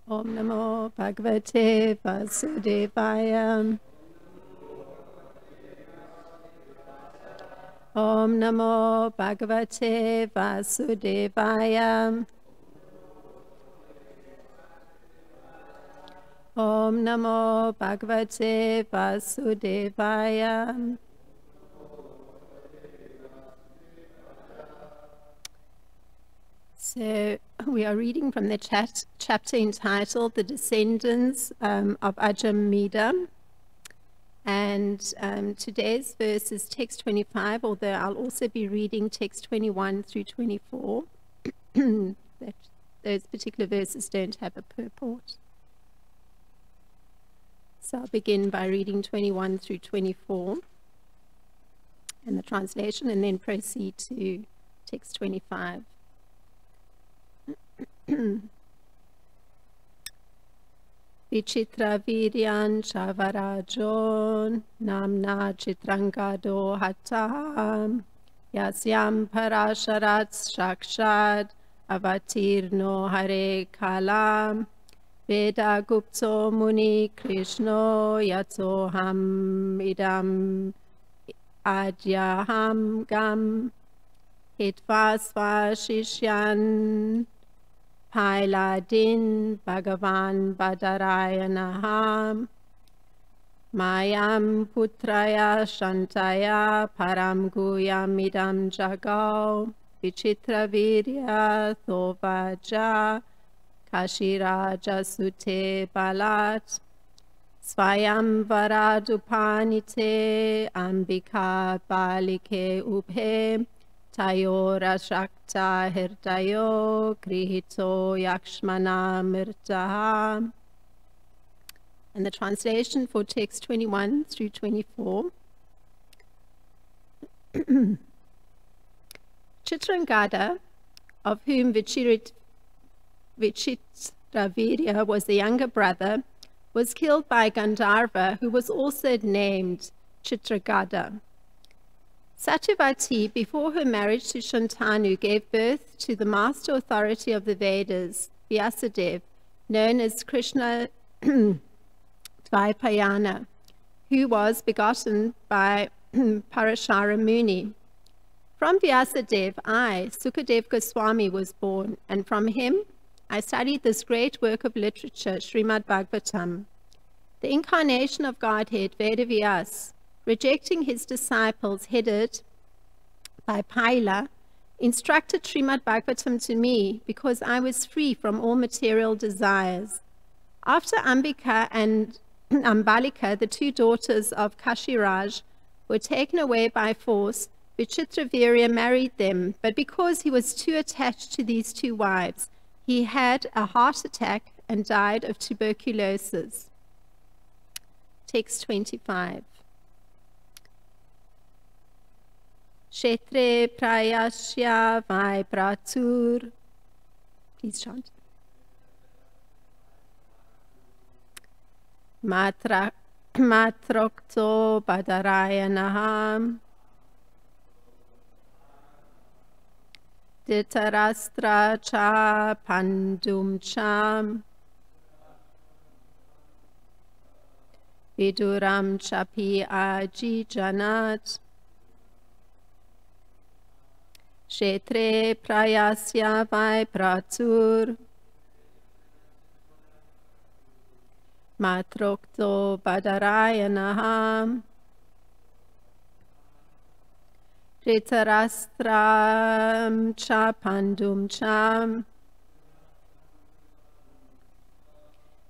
Om Namo Bhagavate Vasudevaya. Om Namo Bhagavate Vasudevaya. Om Namo Bhagavate Vasudevaya. So we are reading from the chapter entitled The Descendants of Ajamidha. And today's verse is text 25, although I'll also be reading text 21 through 24. Those particular verses don't have a purport. So I'll begin by reading 21 through 24 and the translation, and then proceed to text 25. Vichitra viryan chavarajon namna chitrangado hatam yasyam parasharat shakshad avatirno hare kalam Veda Gupto Muni Krishno Yatsoham Idam Adyaham Gam Hitvasva Shishyan Pailadin Bhagavan Badarayanaham Mayam Putraya Shantaya Param Guyam Idam Jagau Vichitra Virya Thovaja Kashiraja Sute Balat Swayam Varadupanite Ambika Balike Ubhe Tayora Shakta Hirdayo Krihito Yakshmana Mirtaha. And the translation for text 21 through 24. Chitrangada, of whom Vichitravirya was the younger brother, was killed by Gandharva, who was also named Chitragada. Satyavati, before her marriage to Shantanu, gave birth to the master authority of the Vedas, Vyasadeva, known as Krishna Dvaipayana, who was begotten by Parashara Muni. From Vyasadeva, I, Sukadev Goswami, was born, and from him I studied this great work of literature, Srimad Bhagavatam. The incarnation of Godhead, Vedavyas, rejecting his disciples headed by Paila, instructed Srimad Bhagavatam to me because I was free from all material desires. After Ambika and Ambalika, the two daughters of Kashiraj, were taken away by force, Vichitravirya married them, but because he was too attached to these two wives, he had a heart attack and died of tuberculosis. Text 25. Kshetre prayasya vai pratur. Please chant. Matrokto badarayanaham. Ditarastra cha pandum cham Viduram chapi aji janat Kshetre prayasya vai pratur Matrokto badarayanaham Ritarastram cha pandum cham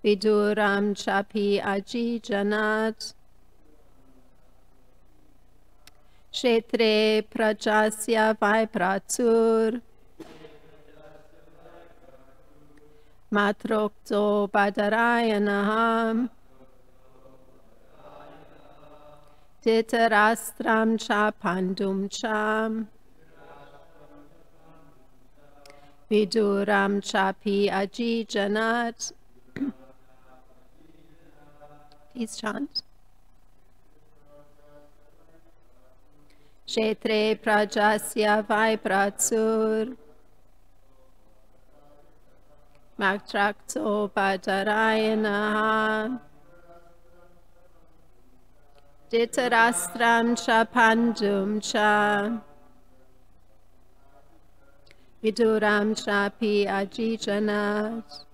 Viduram chapi aji janat Kshetre prajasya vai pratur Matrokto badarayanaham Ditarastram cha pandum cham Viduram chapi aji janat. Please chant. Kshetre prajasya vaipratsur Maktrakto padarayanaha Ditarastram cha pandum cha Viduram chapi ajijanat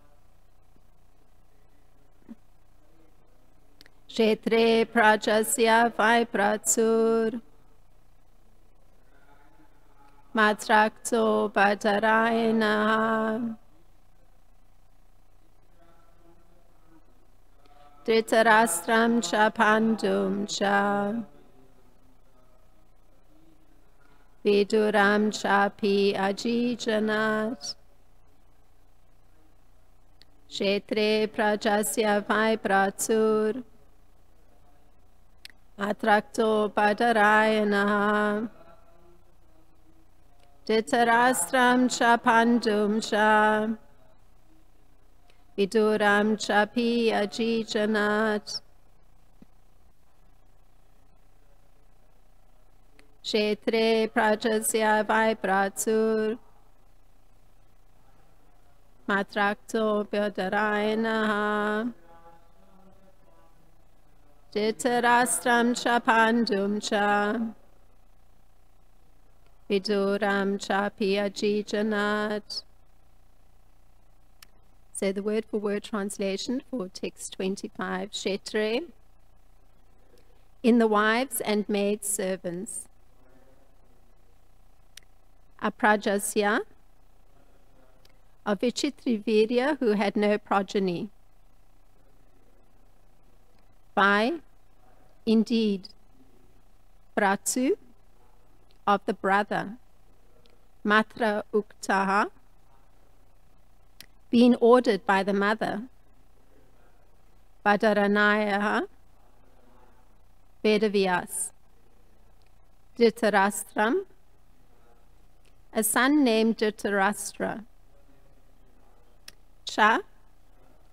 Kshetre prajasya vaipratsur Matrakto padarayanaha Dhritarastram cha pandum cha Viduram chapi ajijanat Kshetre prajasya vaipratsur Matrakto padarayanaha Dhritarastram cha pandum cha Viduram chapi ajijanat Kshetre prajasya vaipratsur Matrakto padarayanaha Dhritarastram cha pandum cha Viduram chapi ajijanat. So the word-for-word translation for text 25, Kshetre, in the wives and maid servants. Aprajasya, of Vichitravirya who had no progeny. By, indeed, Pratu, of the brother. Matra Uktaha, being ordered by the mother. Badaranayaha, Vedavyas. Dhritarastram, a son named Dhritarashtra. Cha,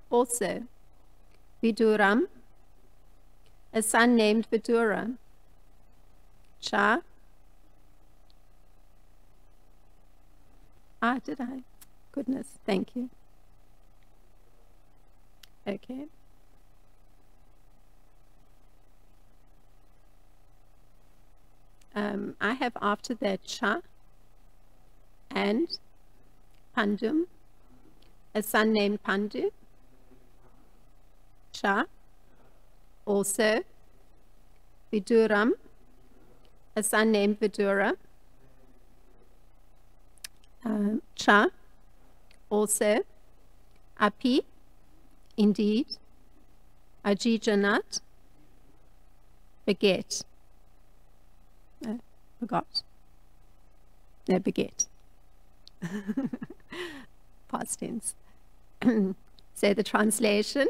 also. Viduram, a son named Vidura. Cha, did I? Goodness, thank you. Okay. I have after that Cha and Pandum, a son named Pandu. Cha, also. Viduram, a son named Vidura. Cha, also. Api, indeed. Ajijanat, beget. Forgot. No, beget. Past tense. So the translation.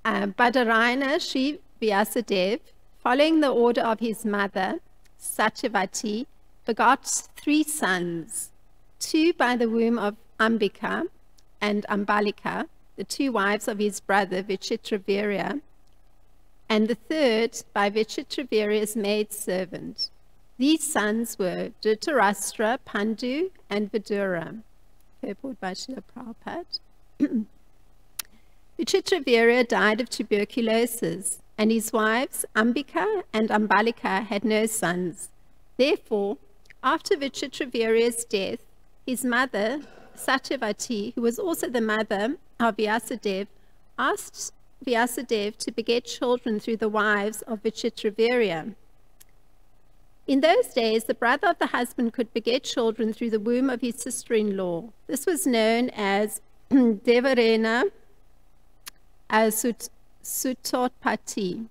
Badarayana Sri Vyasadeva, following the order of his mother, Satyavati, begot 3 sons, 2 by the womb of Ambika and Ambalika, the 2 wives of his brother Vichitravirya, and the 3rd by Vichitravirya's maidservant. These sons were Dhritarashtra, Pandu, and Vidura. Purport by Srila Prabhupada. Vichitravirya died of tuberculosis, and his wives Ambika and Ambalika had no sons. Therefore, after Vichitravirya's death, his mother, Satyavati, who was also the mother of Vyasadeva, asked Vyasadeva to beget children through the wives of Vichitravirya. In those days, the brother of the husband could beget children through the womb of his sister-in-law. This was known as Devarena Sutotpati.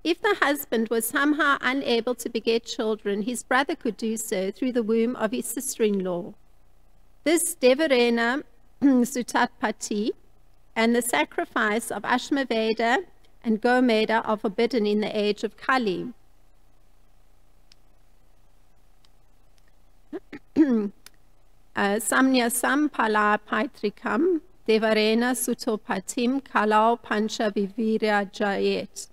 If the husband was somehow unable to beget children, his brother could do so through the womb of his sister-in-law. This Devarena Sutotpati and the sacrifice of Ashmaveda and Gomeda are forbidden in the age of Kali. Samnyasam pala paitrikam Devarena Sutopatim Kalau Pancha Vivirya Jayet.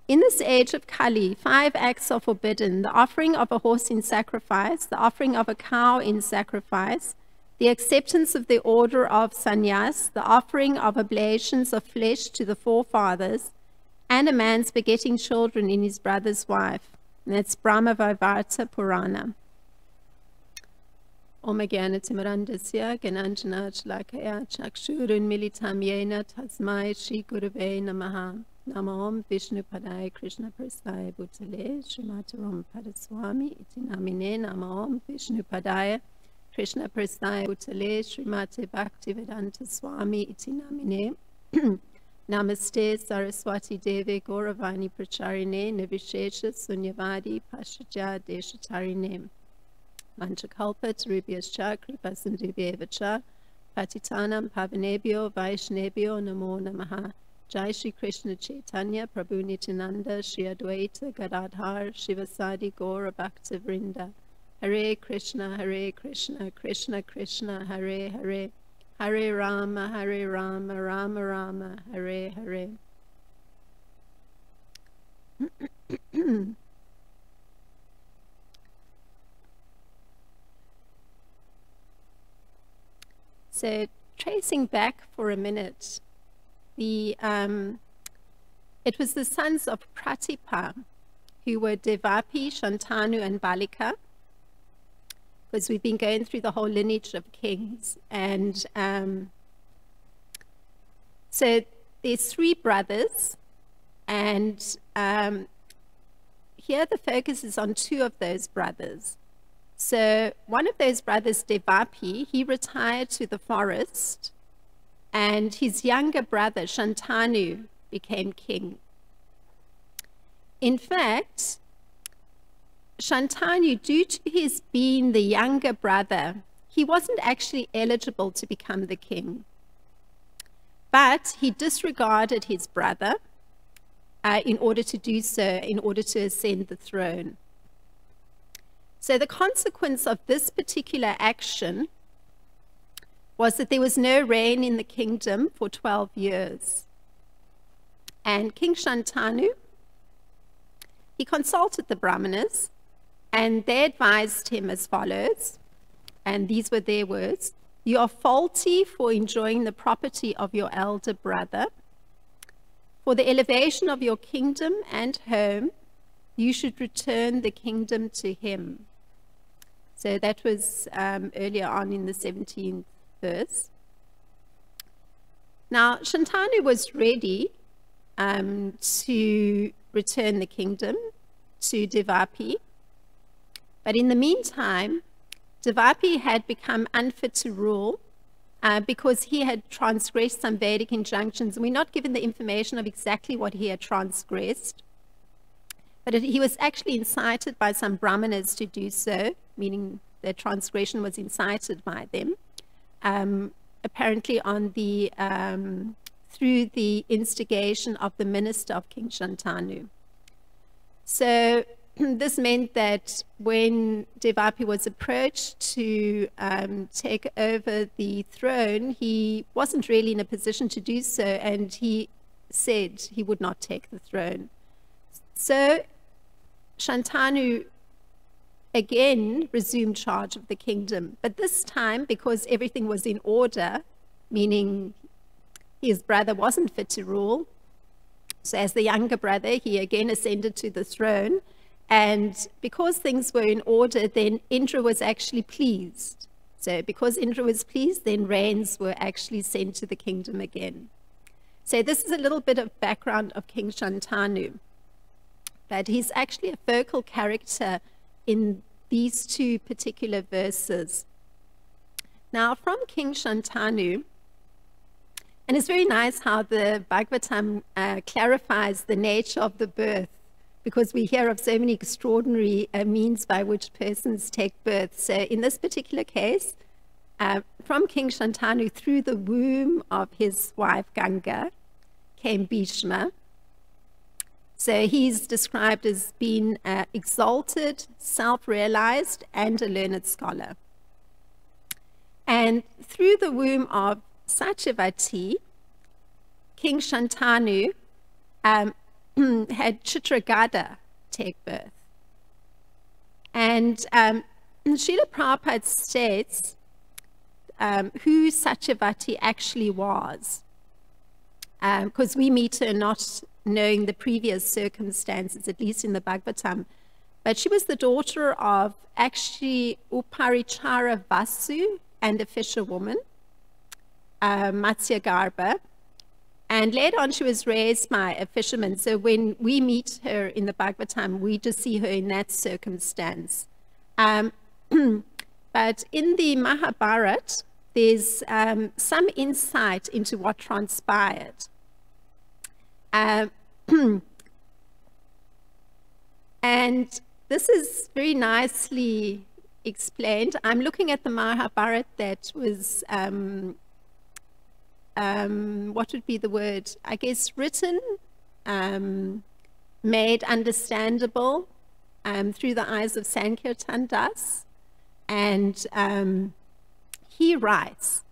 In this age of Kali, 5 acts are forbidden: the offering of a horse in sacrifice, the offering of a cow in sacrifice, the acceptance of the order of sannyas, the offering of oblations of flesh to the forefathers, and a man's begetting children in his brother's wife. And that's Brahma Vaivarta Purana. Om Gyana Timarandasya Gyananjana Shlakaya Chakshurun Militam Yena Tasmai Shri Gurave Namaha. Namo Om Vishnu Padaya Krishna Prasthaya Bhutale Srimati Ram Padaswami Iti Namine. Namo Om Vishnu Padaya Krishna Prasthaya Bhutale Srimati Bhaktivedanta Swami Iti Namine. Namaste Saraswati Devi Gauravani Pracharine Nivishesha Sunyavadi Pashajya Deshatarine. Manchakalpa Tarubhyascha Kripasindhubhyevacha Patitanam Pavanebhyo Vaishnebhyo Namo Namaha. Jai Shri Krishna Chaitanya Prabhu Nityananda Shri Advaita Gadadhar Shivasadi Gaura Bhakta Vrinda. Hare Krishna Krishna Krishna Hare Hare, Hare Rama Rama Rama Hare Hare. So tracing back for a minute, it was the sons of Pratipa who were Devapi, Shantanu, and Balika, because we've been going through the whole lineage of kings. And so there's 3 brothers, and here the focus is on 2 of those brothers. So one of those brothers, Devapi, he retired to the forest, and his younger brother, Shantanu, became king. In fact, Shantanu, due to his being the younger brother, he wasn't actually eligible to become the king. But he disregarded his brother in order to do so, in order to ascend the throne. So the consequence of this particular action was that there was no rain in the kingdom for 12 years. And King Shantanu, he consulted the Brahmanas, and they advised him as follows, and these were their words: "You are faulty for enjoying the property of your elder brother. For the elevation of your kingdom and home, you should return the kingdom to him." So that was earlier on in the 17th verse. Now, Shantanu was ready to return the kingdom to Devapi. But in the meantime, Devapi had become unfit to rule because he had transgressed some Vedic injunctions. We're not given the information of exactly what he had transgressed, but he was actually incited by some Brahmanas to do so, meaning the transgression was incited by them, apparently on the through the instigation of the minister of King Shantanu. So this meant that when Devapi was approached to take over the throne, he wasn't really in a position to do so, and he said he would not take the throne. So Shantanu again resumed charge of the kingdom, but this time, because everything was in order, meaning his brother wasn't fit to rule, so as the younger brother, he again ascended to the throne. And because things were in order, then Indra was actually pleased. So because Indra was pleased, then rains were actually sent to the kingdom again. So this is a little bit of background of King Shantanu. But he's actually a focal character in these 2 particular verses. Now, from King Shantanu, and it's very nice how the Bhagavatam clarifies the nature of the birth, because we hear of so many extraordinary means by which persons take birth. So in this particular case, from King Shantanu, through the womb of his wife Ganga, came Bhishma. So he's described as being exalted, self-realized, and a learned scholar. And through the womb of Satyavati, King Shantanu had Chitragada take birth. And Srila Prabhupada states who Satyavati actually was, because we meet her not knowing the previous circumstances, at least in the Bhagavatam. But she was the daughter of actually Uparichara Vasu and a fisherwoman, Matsya Garba. And later on, she was raised by a fisherman. So when we meet her in the Bhagavatam, we just see her in that circumstance. But in the Mahabharata, there's some insight into what transpired. And this is very nicely explained. I'm looking at the Mahabharata that was, what would be the word? I guess written, made understandable through the eyes of Sankirtan Das. And he writes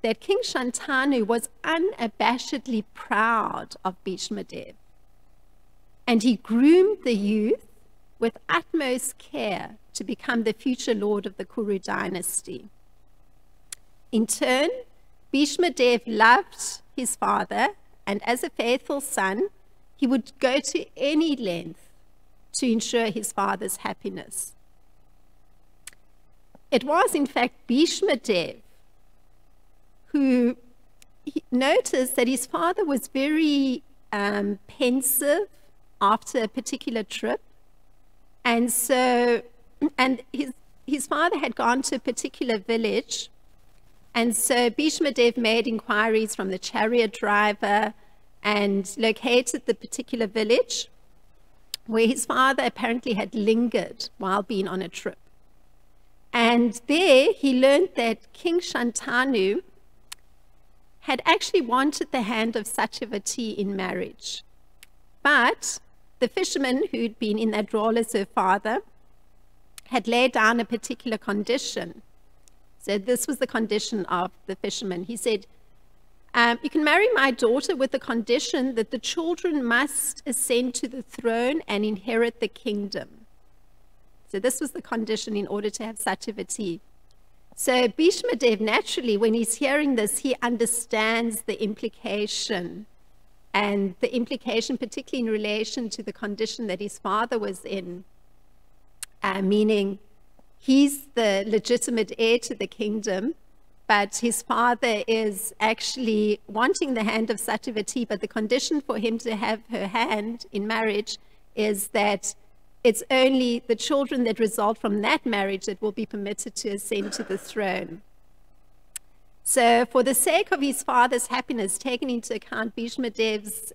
that King Shantanu was unabashedly proud of Bhishma Dev, and he groomed the youth with utmost care to become the future lord of the Kuru dynasty. In turn, Bhishma Dev loved his father, and as a faithful son, he would go to any length to ensure his father's happiness. It was, in fact, Bhishma Dev who noticed that his father was very pensive after a particular trip. And so, and his father had gone to a particular village. And so Bhishma Dev made inquiries from the chariot driver and located the particular village where his father apparently had lingered while being on a trip. And there he learned that King Shantanu had actually wanted the hand of Satyavati in marriage. But the fisherman who'd been in that role as her father had laid down a particular condition. So this was the condition of the fisherman. He said, you can marry my daughter with the condition that the children must ascend to the throne and inherit the kingdom. So this was the condition in order to have Satyavati. So Bhishma Dev, naturally, when he's hearing this, he understands the implication, and the implication particularly in relation to the condition that his father was in, meaning he's the legitimate heir to the kingdom, but his father is actually wanting the hand of Satyavati, but the condition for him to have her hand in marriage is that it's only the children that result from that marriage that will be permitted to ascend to the throne. So for the sake of his father's happiness, taking into account Bhishma Dev's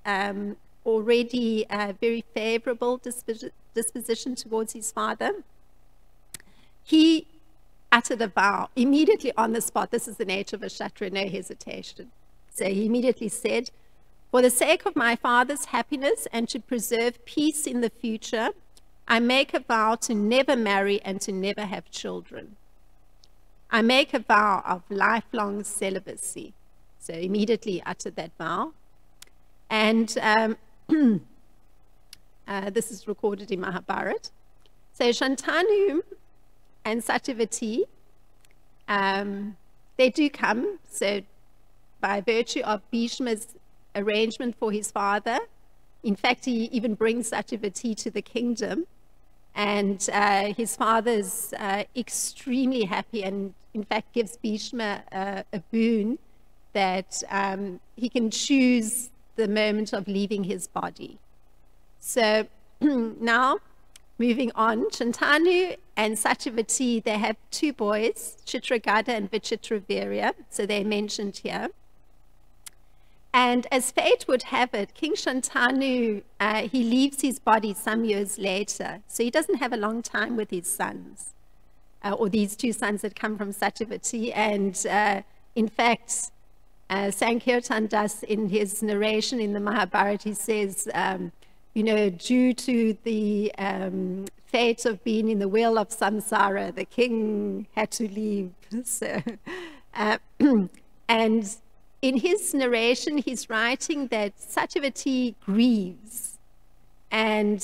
already very favorable disposition towards his father, he uttered a vow immediately on the spot. This is the nature of a Kshatriya, no hesitation. So he immediately said, for the sake of my father's happiness and to preserve peace in the future, I make a vow to never marry and to never have children. I make a vow of lifelong celibacy. So immediately uttered that vow. And this is recorded in Mahabharata. So Shantanu and Satyavati, they do come. So by virtue of Bhishma's arrangement for his father, in fact, he even brings Satyavati to the kingdom. And his father's extremely happy and, in fact, gives Bhishma a boon that he can choose the moment of leaving his body. So now, moving on, Shantanu and Satyavati, they have two boys, Chitragada and Vichitravirya, so they're mentioned here. And as fate would have it, King Shantanu, he leaves his body some years later. So he doesn't have a long time with his sons, or these two sons that come from Satyavati. And in fact, Sankirtan Das, in his narration in the Mahabharata, he says, you know, due to the fate of being in the wheel of samsara, the king had to leave. So, and in his narration, he's writing that Satyavati grieves, and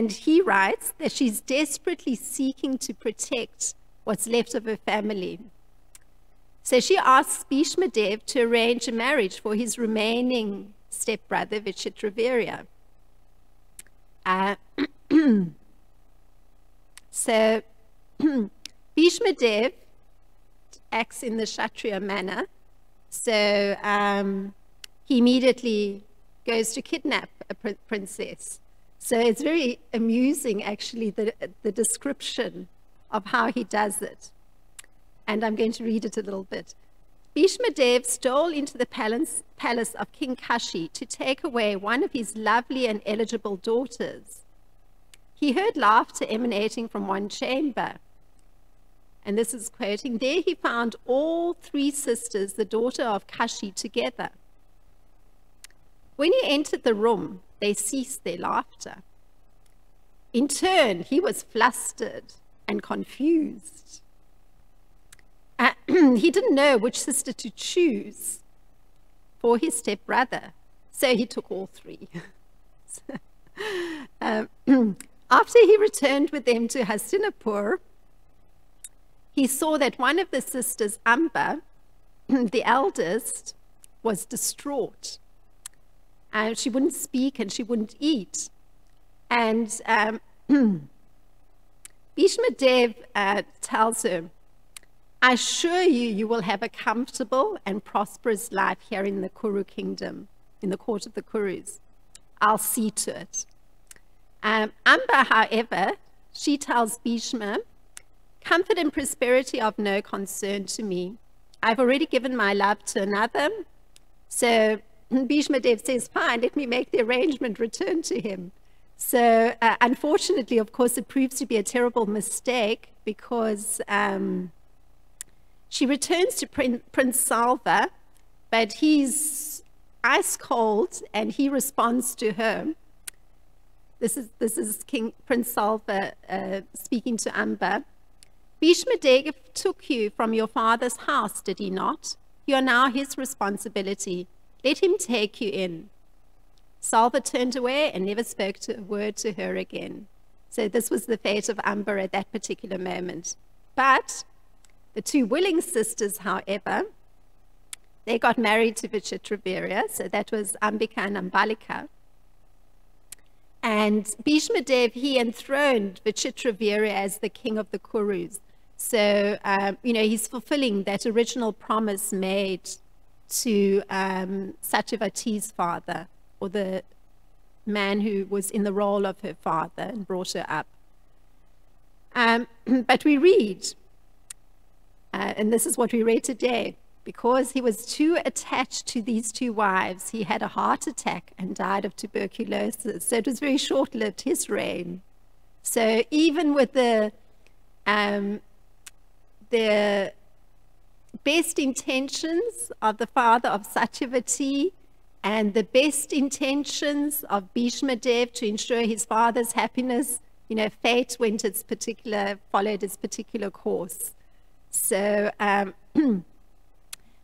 he writes that she's desperately seeking to protect what's left of her family. So she asks Bhishma Dev to arrange a marriage for his remaining stepbrother, Vichitravirya. So Bhishma Dev acts in the Kshatriya manner. So he immediately goes to kidnap a princess. So it's very amusing, actually, the description of how he does it. And I'm going to read it a little bit. Bhishma Dev stole into the palace of King Kashi to take away one of his lovely and eligible daughters. He heard laughter emanating from one chamber. And this is quoting, there he found all three sisters, the daughter of Kashi, together. When he entered the room, they ceased their laughter. In turn, he was flustered and confused. He didn't know which sister to choose for his stepbrother, so he took all three. After he returned with them to Hastinapur, he saw that one of the sisters, Amba, the eldest, was distraught. She wouldn't speak and she wouldn't eat. And Bhishma Dev tells her, I assure you, you will have a comfortable and prosperous life here in the Kuru kingdom, in the court of the Kurus. I'll see to it. Amba, however, she tells Bhishma, comfort and prosperity are of no concern to me. I've already given my love to another. So Bhishma Dev says, fine, let me make the arrangement, return to him. So unfortunately, of course, it proves to be a terrible mistake, because she returns to Prince Salva, but he's ice cold and he responds to her. This is Prince Salva speaking to Amba. Bhishma Dev took you from your father's house, did he not? You are now his responsibility. Let him take you in. Salva turned away and never spoke a word to her again. So this was the fate of Amba at that particular moment. But the two willing sisters, however, they got married to Vichitravirya. So that was Ambika and Ambalika. And Bhishma Dev, he enthroned Vichitravirya as the king of the Kurus. So, he's fulfilling that original promise made to Satyavati's father, or the man who was in the role of her father and brought her up. But we read, and this is what we read today, because he was too attached to these two wives, he had a heart attack and died of tuberculosis. So it was very short-lived, his reign. So even with the best intentions of the father of Satyavati and the best intentions of Bhishma Dev to ensure his father's happiness, fate followed its particular course. So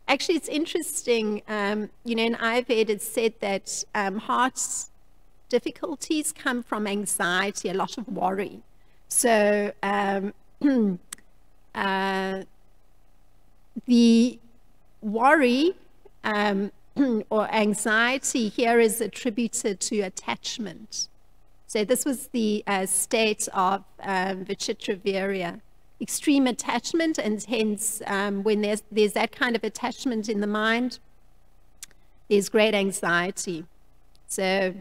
actually, it's interesting, in Ayurveda, it's said that heart difficulties come from anxiety, a lot of worry. So the worry or anxiety here is attributed to attachment. So this was the state of Vichitravirya. Extreme attachment, and hence when there's that kind of attachment in the mind, there's great anxiety. So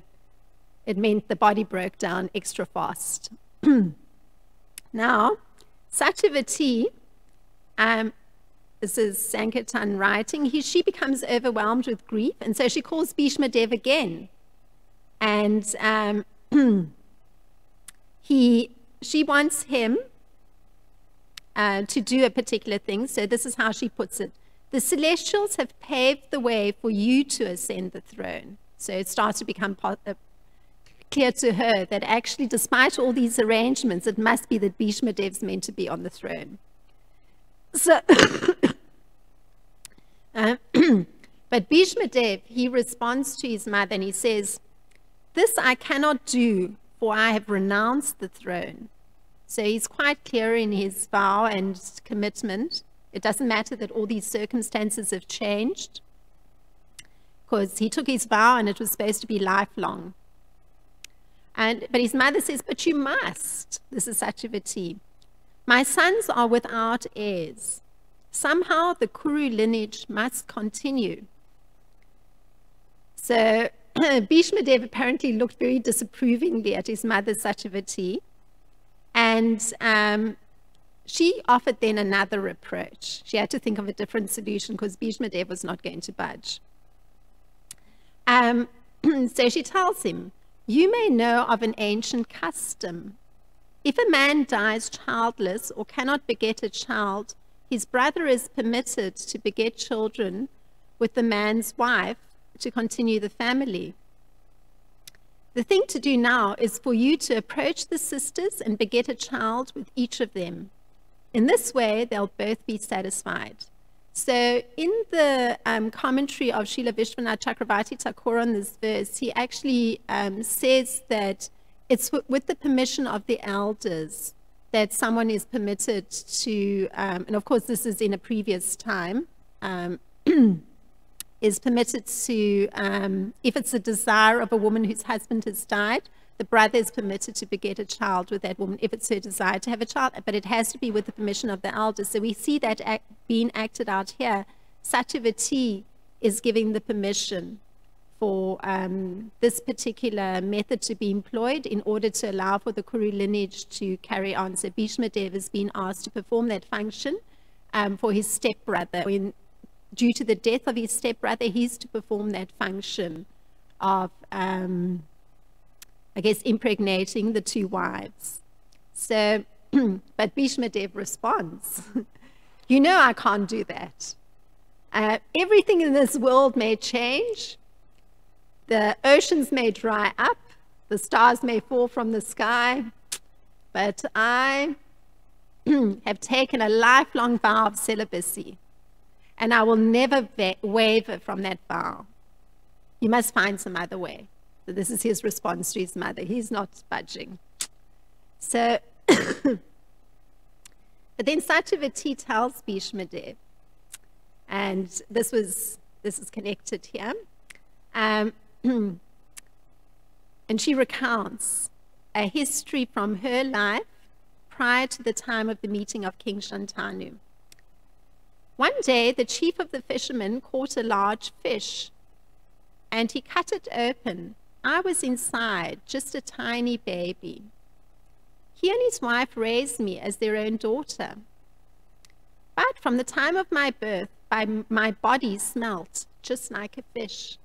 it meant the body broke down extra fast. Now, Satyavati, this is Sankirtan writing, she becomes overwhelmed with grief, and so she calls Bhishma Dev again. And she wants him to do a particular thing. So this is how she puts it. The celestials have paved the way for you to ascend the throne. So it starts to become clear to her that actually, despite all these arrangements, it must be that Bhishma Dev's meant to be on the throne. So But Bhishma Dev, he responds to his mother and he says, "This I cannot do, for I have renounced the throne." So he's quite clear in his vow and commitment. It doesn't matter that all these circumstances have changed, because he took his vow and it was supposed to be lifelong. But his mother says, "But you must." This is Satyavati. "My sons are without heirs. Somehow the Kuru lineage must continue." So Bhishma Dev apparently looked very disapprovingly at his mother Satyavati, and she offered then another approach. She had to think of a different solution because Bhishma Dev was not going to budge. So she tells him, "You may know of an ancient custom. If a man dies childless or cannot beget a child, his brother is permitted to beget children with the man's wife to continue the family. The thing to do now is for you to approach the sisters and beget a child with each of them. In this way, they'll both be satisfied." So in the commentary of Srila Vishwanath Chakravarti Thakur on this verse, he actually says that it's with the permission of the elders that someone is permitted to, and of course this is in a previous time, is permitted to, if it's a desire of a woman whose husband has died, the brother is permitted to beget a child with that woman if it's her desire to have a child, but it has to be with the permission of the elders. So we see that being acted out here. Satyavati is giving the permission for this particular method to be employed in order to allow for the Kuru lineage to carry on. So Bhishma Dev has been asked to perform that function for his stepbrother. Due to the death of his stepbrother, he's to perform that function of, I guess, impregnating the two wives. So, but Bhishma Dev responds, "You know I can't do that. Everything in this world may change. The oceans may dry up. The stars may fall from the sky. But I have taken a lifelong vow of celibacy, and I will never waver from that vow. You must find some other way." So this is his response to his mother. He's not budging. So, but then Satyavati tells Bhishma Dev, and this is connected here, and she recounts a history from her life prior to the time of the meeting of King Shantanu. "One day, the chief of the fishermen caught a large fish, and he cut it open. I was inside, just a tiny baby. He and his wife raised me as their own daughter. But from the time of my birth, my body smelt just like a fish.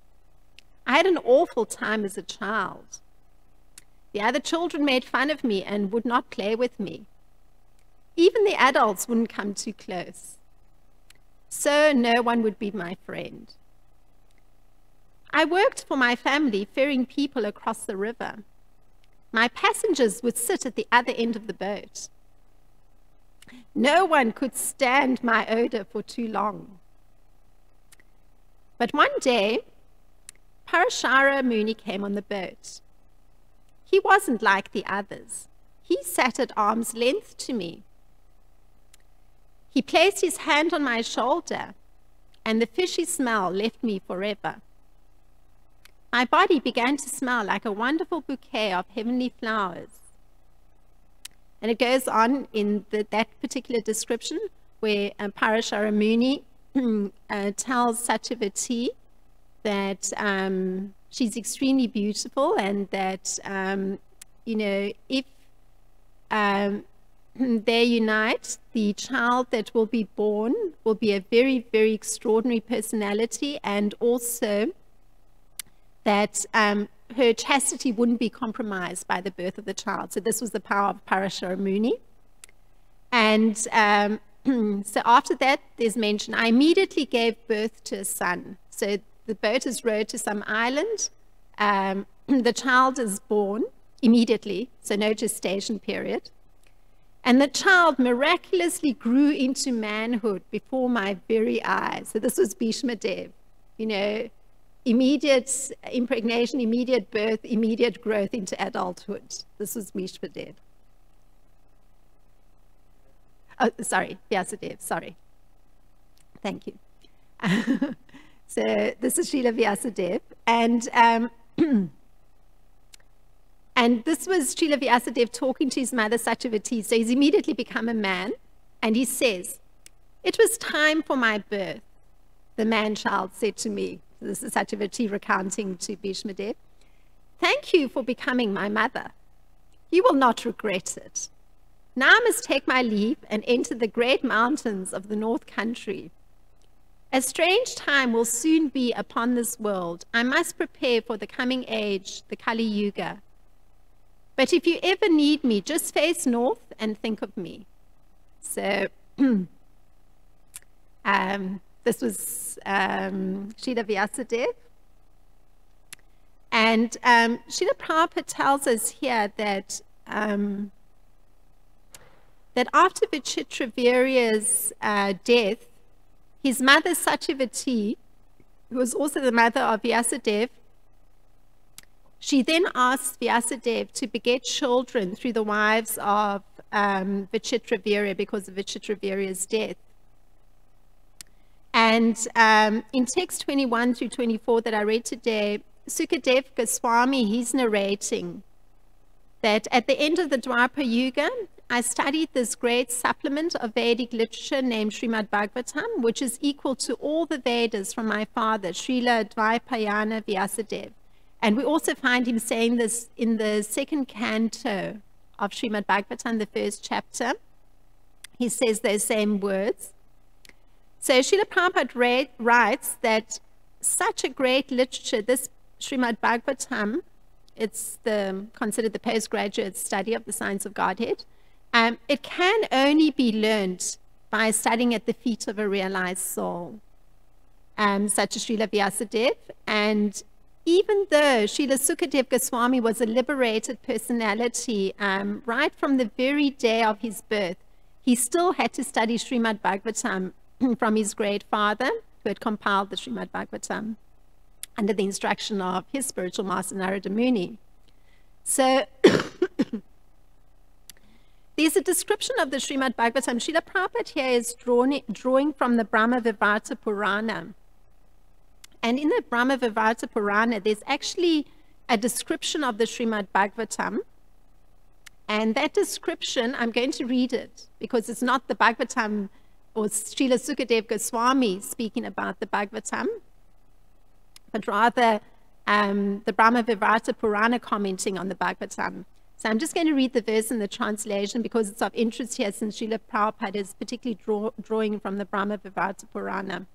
I had an awful time as a child. The other children made fun of me and would not play with me. Even the adults wouldn't come too close. So no one would be my friend. I worked for my family, ferrying people across the river. My passengers would sit at the other end of the boat. No one could stand my odor for too long. But one day, Parashara Muni came on the boat. He wasn't like the others. He sat at arm's length to me. He placed his hand on my shoulder, and the fishy smell left me forever. My body began to smell like a wonderful bouquet of heavenly flowers." And it goes on in that particular description where Parashara Muni tells Satyavati that she's extremely beautiful, and that, if they unite, the child that will be born will be a very, very extraordinary personality, and also that her chastity wouldn't be compromised by the birth of the child. So this was the power of Parashara Muni. And so after that, there's mention, I immediately gave birth to a son. So the boat is rowed to some island. The child is born immediately, so no gestation period. And the child miraculously grew into manhood before my very eyes. So this was Bhishma Dev, you know, immediate impregnation, immediate birth, immediate growth into adulthood. This was Bhishma Dev. Oh, sorry, Vyasadeva, sorry. Thank you. So this is Srila Vyasadeva, and and this was Srila Vyasadeva talking to his mother Satyavati. So he's immediately become a man, and he says, "It was time for my birth," the man-child said to me. This is Satyavati recounting to Bhishma Dev. "Thank you for becoming my mother. You will not regret it. Now I must take my leave and enter the great mountains of the North Country. A strange time will soon be upon this world. I must prepare for the coming age, the Kali Yuga. But if you ever need me, just face north and think of me." So this was Srila Vyasadeva. And Srila Prabhupada tells us here that that after Vichitravirya's death, his mother Satyavati, who was also the mother of Vyasadeva, she then asked Vyasadeva to beget children through the wives of Vichitravirya because of Vichitravirya's death. And in text 21 through 24 that I read today, Sukadeva Goswami, he's narrating that at the end of the Dwapara Yuga, I studied this great supplement of Vedic literature named Srimad Bhagavatam, which is equal to all the Vedas from my father, Srila Dvaipayana Vyasadeva. And we also find him saying this in the second canto of Srimad Bhagavatam, the first chapter. He says those same words. So Srila Prabhupada writes that such a great literature, this Srimad Bhagavatam, it's considered the postgraduate study of the science of Godhead. It can only be learned by studying at the feet of a realized soul, such as Srila Vyasadeva. And even though Srila Sukadeva Goswami was a liberated personality right from the very day of his birth, he still had to study Srimad Bhagavatam from his great father, who had compiled the Srimad Bhagavatam under the instruction of his spiritual master Narada Muni. So there's a description of the Srimad Bhagavatam. Srila Prabhupada here is drawing from the Brahma Vivarta Purana. And in the Brahma Vivarta Purana, there's actually a description of the Srimad Bhagavatam. And that description, I'm going to read it because it's not the Bhagavatam or Srila Sukadeva Goswami speaking about the Bhagavatam, but rather the Brahma Vivarta Purana commenting on the Bhagavatam. So I'm just going to read the verse in the translation because it's of interest here, since Srila Prabhupada is particularly drawing from the Brahma Vivarta Purana.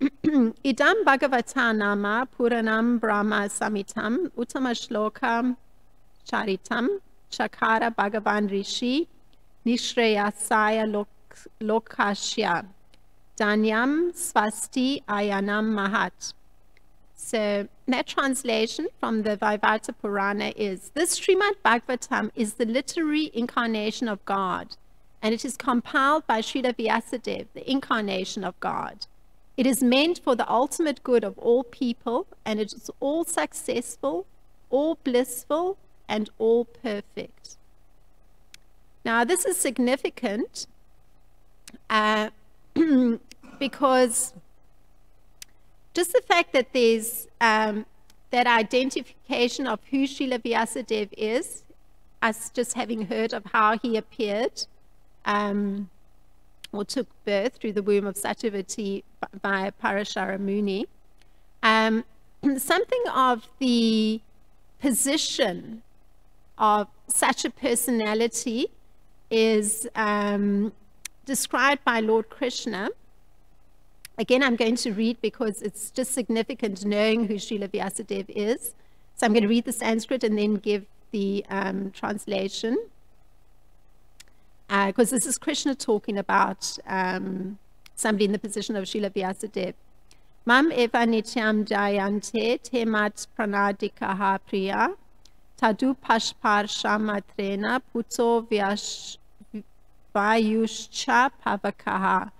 Idam Bhagavata Nama Puranam Brahma Samitam Uttama Shloka Charitam Chakara Bhagavan Rishi Nishreyasaya Lokashya Danyam Svasti Ayanam Mahat. So that translation from the Vivarta Purana is, this Srimad Bhagavatam is the literary incarnation of God, and it is compiled by Srila Vyasadeva, the incarnation of God. It is meant for the ultimate good of all people, and it is all successful, all blissful, and all perfect. Now, this is significant because just the fact that there's that identification of who Srila Vyasadeva is, us just having heard of how he appeared or took birth through the womb of Satyavati by Parashara Muni, something of the position of such a personality is described by Lord Krishna. Again, I'm going to read because it's just significant knowing who Srila Vyasadeva is. So I'm going to read the Sanskrit and then give the translation. Because this is Krishna talking about somebody in the position of Srila Vyasadeva. Mam eva nityam jayante te mat pranadikaha priya tadu pashpar shamatrena puto vayushcha pavakaha.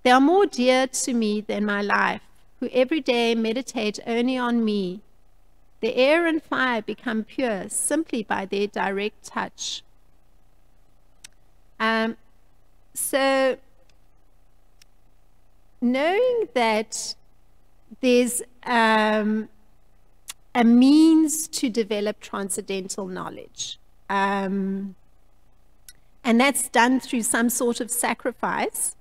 They are more dear to me than my life, who every day meditate only on me. The air and fire become pure simply by their direct touch. So, knowing that there's a means to develop transcendental knowledge, and that's done through some sort of sacrifice.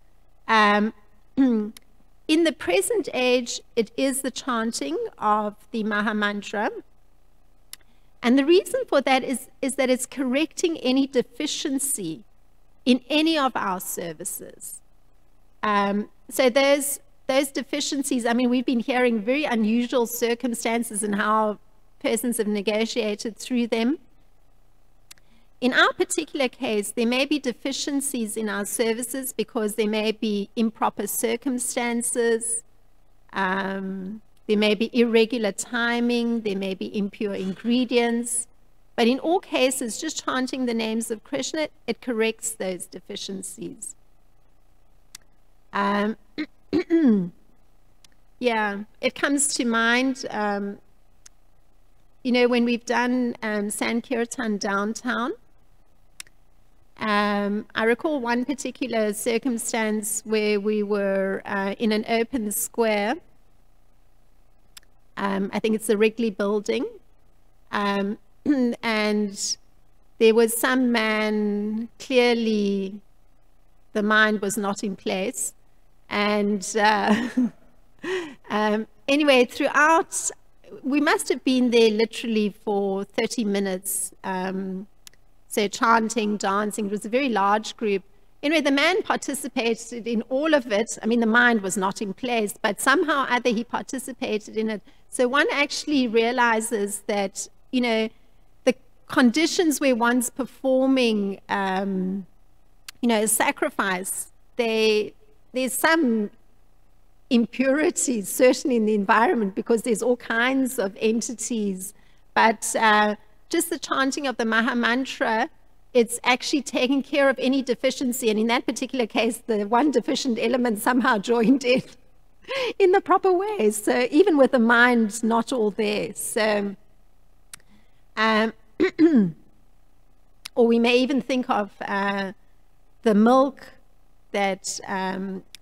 In the present age, it is the chanting of the Maha Mantra. And the reason for that is that it's correcting any deficiency in any of our services. So those deficiencies, I mean, we've been hearing very unusual circumstances and how persons have negotiated through them. In our particular case, there may be deficiencies in our services because there may be improper circumstances, there may be irregular timing, there may be impure ingredients. But in all cases, just chanting the names of Krishna, it corrects those deficiencies. Yeah, it comes to mind, you know, when we've done Sankirtan downtown, I recall one particular circumstance where we were in an open square. I think it's the Wrigley building. And there was some man, clearly the mind was not in place. And anyway, throughout, we must have been there literally for 30 minutes. So chanting, dancing, it was a very large group. Anyway, the man participated in all of it. I mean, the mind was not in place, but somehow or other he participated in it. So one actually realizes that, you know, the conditions where one's performing, you know, sacrifice, there's some impurities certainly in the environment because there's all kinds of entities. But just the chanting of the Maha Mantra, it's actually taking care of any deficiency. And in that particular case, the one deficient element somehow joined in the proper way. So even with the mind not all there. So, or we may even think of the milk that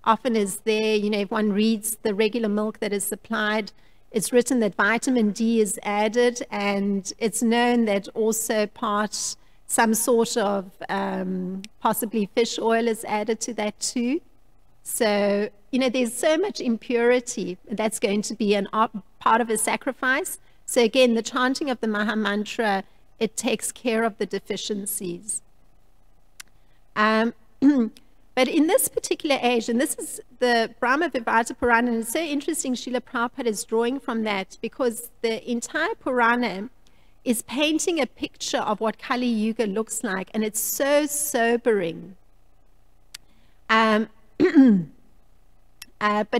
often is there. You know, if one reads the regular milk that is supplied, it's written that vitamin D is added, and it's known that also some sort of possibly fish oil is added to that too. So, you know, there's so much impurity that's going to be part of a sacrifice. So again, the chanting of the Maha Mantra, it takes care of the deficiencies. But in this particular age, and this is the Brahma Vivata Purana, and it's so interesting, Srila Prabhupada is drawing from that because the entire Purana is painting a picture of what Kali Yuga looks like, and it's so sobering. But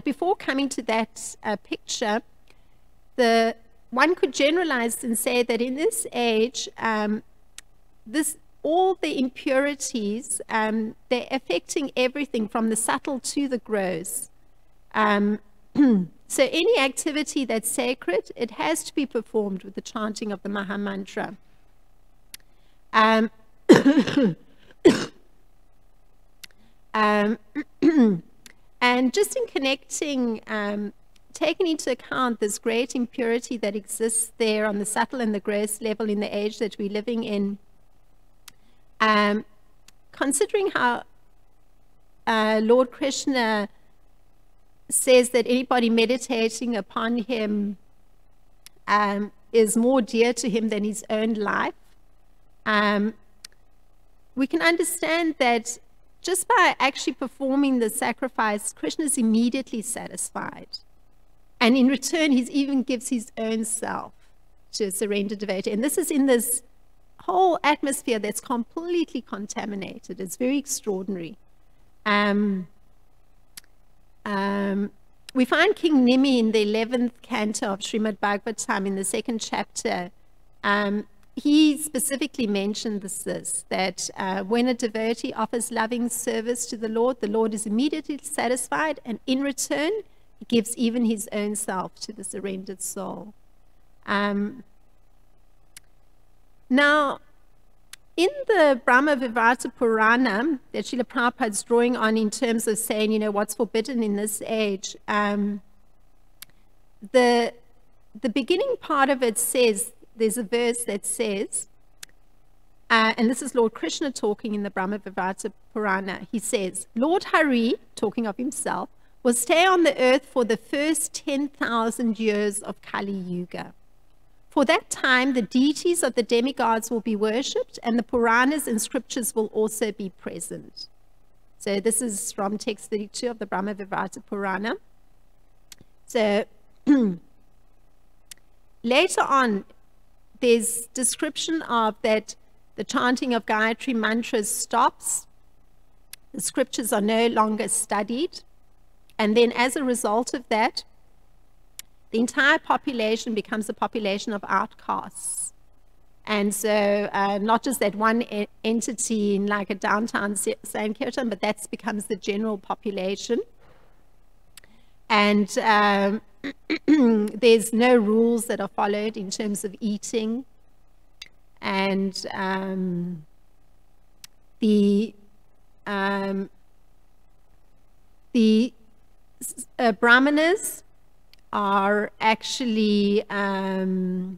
before coming to that picture, one could generalize and say that in this age, all the impurities, they're affecting everything from the subtle to the gross. So any activity that's sacred, it has to be performed with the chanting of the Maha Mantra. And just in connecting, taking into account this great impurity that exists there on the subtle and the gross level in the age that we're living in, considering how Lord Krishna says that anybody meditating upon him is more dear to him than his own life, we can understand that just by actually performing the sacrifice, Krishna is immediately satisfied. And in return, he even gives his own self to a surrendered devotee. And this is in this whole atmosphere that's completely contaminated. It's very extraordinary. We find King Nimi in the 11th canto of Srimad Bhagavatam in the 2nd chapter. he specifically mentioned this, that when a devotee offers loving service to the Lord is immediately satisfied, and in return, he gives even his own self to the surrendered soul. Now, in the Brahma Vivata Purana that Srila Prabhupada is drawing on in terms of saying, what's forbidden in this age, the beginning part of it says, there's a verse that says, and this is Lord Krishna talking in the Brahma Vivata Purana, he says, Lord Hari, talking of himself, will stay on the earth for the first 10,000 years of Kali Yuga. For that time, the deities of the demigods will be worshipped, and the Puranas and scriptures will also be present. So this is from text 32 of the Brahma Vivata Purana. So later on, there's description of that the chanting of Gayatri mantras stops, the scriptures are no longer studied, and then as a result of that, the entire population becomes a population of outcasts. And so not just that one entity in like a downtown Sankirtan, but that becomes the general population. And there's no rules that are followed in terms of eating. And the brahmanas are actually, well,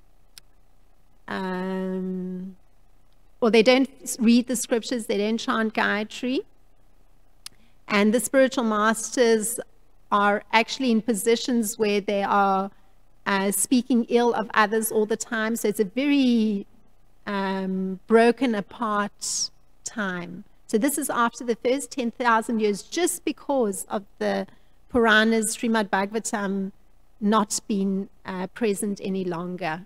they don't read the scriptures, they don't chant Gayatri, and the spiritual masters are actually in positions where they are speaking ill of others all the time, so it's a very broken apart time. So this is after the first 10,000 years, just because of the Puranas, Srimad Bhagavatam, not been present any longer.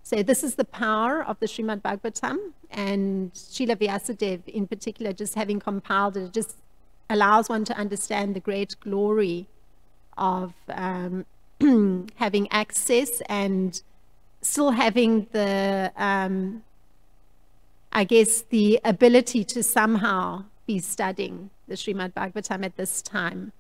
So this is the power of the Srimad Bhagavatam, and Srila Vyasadeva in particular, just having compiled it, just allows one to understand the great glory of having access and still having the, I guess, the ability to somehow be studying the Srimad Bhagavatam at this time.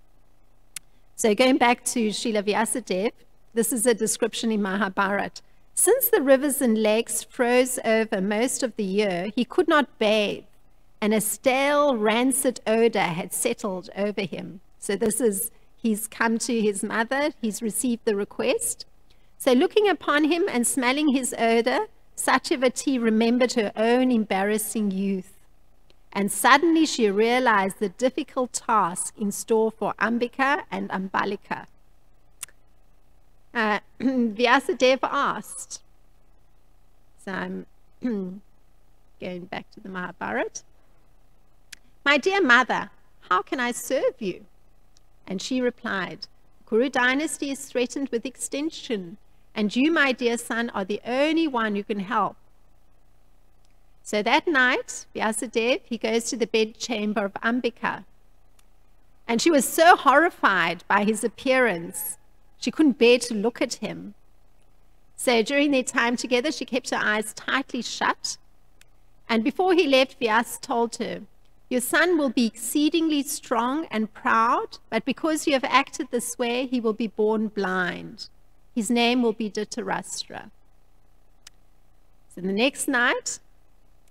So going back to Srila Vyasadeva, this is a description in Mahabharata. Since the rivers and lakes froze over most of the year, he could not bathe, and a stale, rancid odor had settled over him. So this is, he's come to his mother, he's received the request. So looking upon him and smelling his odor, Satyavati remembered her own embarrassing youth. And suddenly she realized the difficult task in store for Ambika and Ambalika. Vyasadeva asked, so I'm going back to the Mahabharata, "My dear mother, how can I serve you?" And she replied, "Kuru dynasty is threatened with extinction, and you, my dear son, are the only one who can help." So that night, Vyasadeva, he goes to the bedchamber of Ambika. And she was so horrified by his appearance, she couldn't bear to look at him. So during their time together, she kept her eyes tightly shut. And before he left, Vyas told her, "Your son will be exceedingly strong and proud, but because you have acted this way, he will be born blind. His name will be Dhritarashtra." So the next night,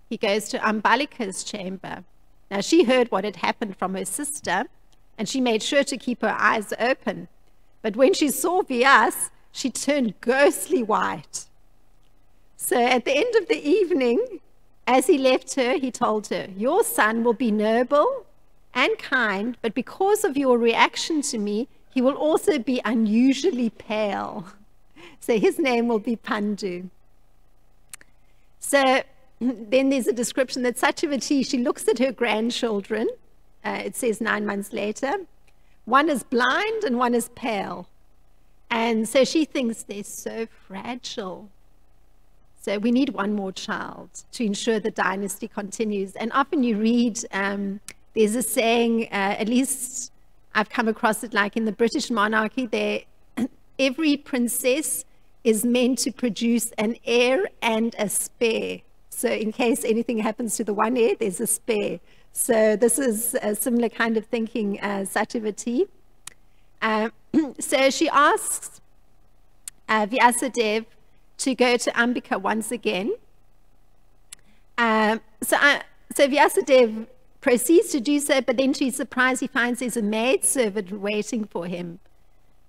he goes to Ambalika's chamber. Now she heard what had happened from her sister, and she made sure to keep her eyes open. But when she saw Vyas, she turned ghostly white. So at the end of the evening, as he left her, he told her, "Your son will be noble and kind, but because of your reaction to me, he will also be unusually pale. So his name will be Pandu." So then there's a description that Satyavati, she looks at her grandchildren, it says 9 months later, one is blind and one is pale. And so she thinks they're so fragile. So we need one more child to ensure the dynasty continues. And often you read, there's a saying, at least I've come across it like in the British monarchy, every princess is meant to produce an heir and a spare. So in case anything happens to the one heir, there's a spare. So this is a similar kind of thinking as Satyavati. So she asks Vyasadeva to go to Ambika once again. So Vyasadeva proceeds to do so, but then to his surprise, he finds there's a maidservant waiting for him.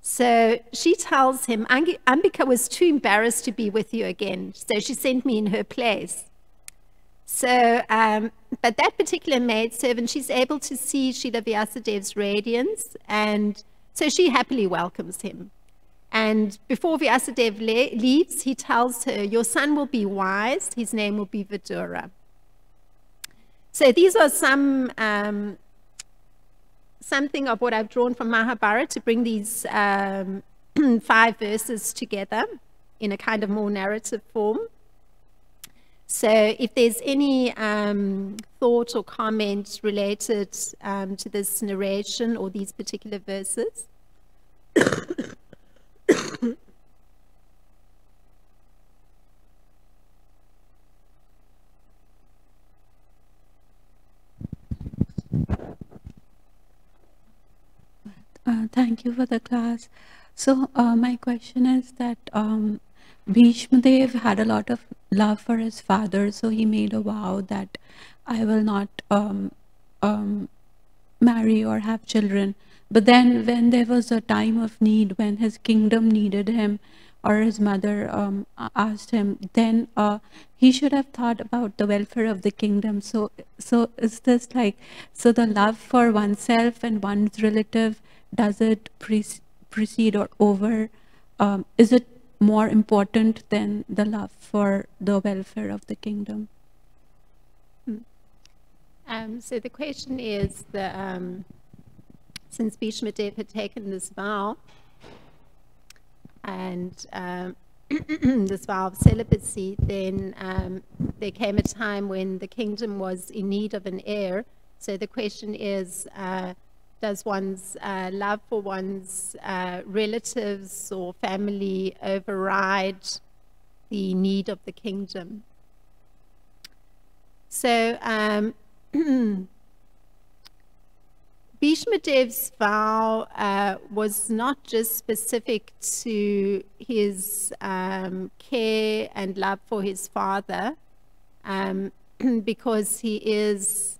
So she tells him, Ambika was too embarrassed to be with you again, so she sent me in her place. So, but that particular maidservant, she's able to see Srila Vyasadev's radiance, and so she happily welcomes him. And before Vyasadeva leaves, he tells her, your son will be wise, his name will be Vidura. So these are something of what I've drawn from Mahabharata to bring these 5 verses together in a kind of more narrative form. So if there's any thought or comment related to this narration or these particular verses. Thank you for the class. So my question is that Bhishma Dev had a lot of love for his father, so he made a vow that I will not marry or have children. But then when there was a time of need, when his kingdom needed him, or his mother asked him, then he should have thought about the welfare of the kingdom. So is this like, so the love for oneself and one's relative, does it precede or over? Is it more important than the love for the welfare of the kingdom? So the question is, since Bhishma Dev had taken this vow, and this vow of celibacy, then there came a time when the kingdom was in need of an heir. So the question is, does one's love for one's relatives or family override the need of the kingdom? So Bhishma Dev's vow was not just specific to his care and love for his father, because he is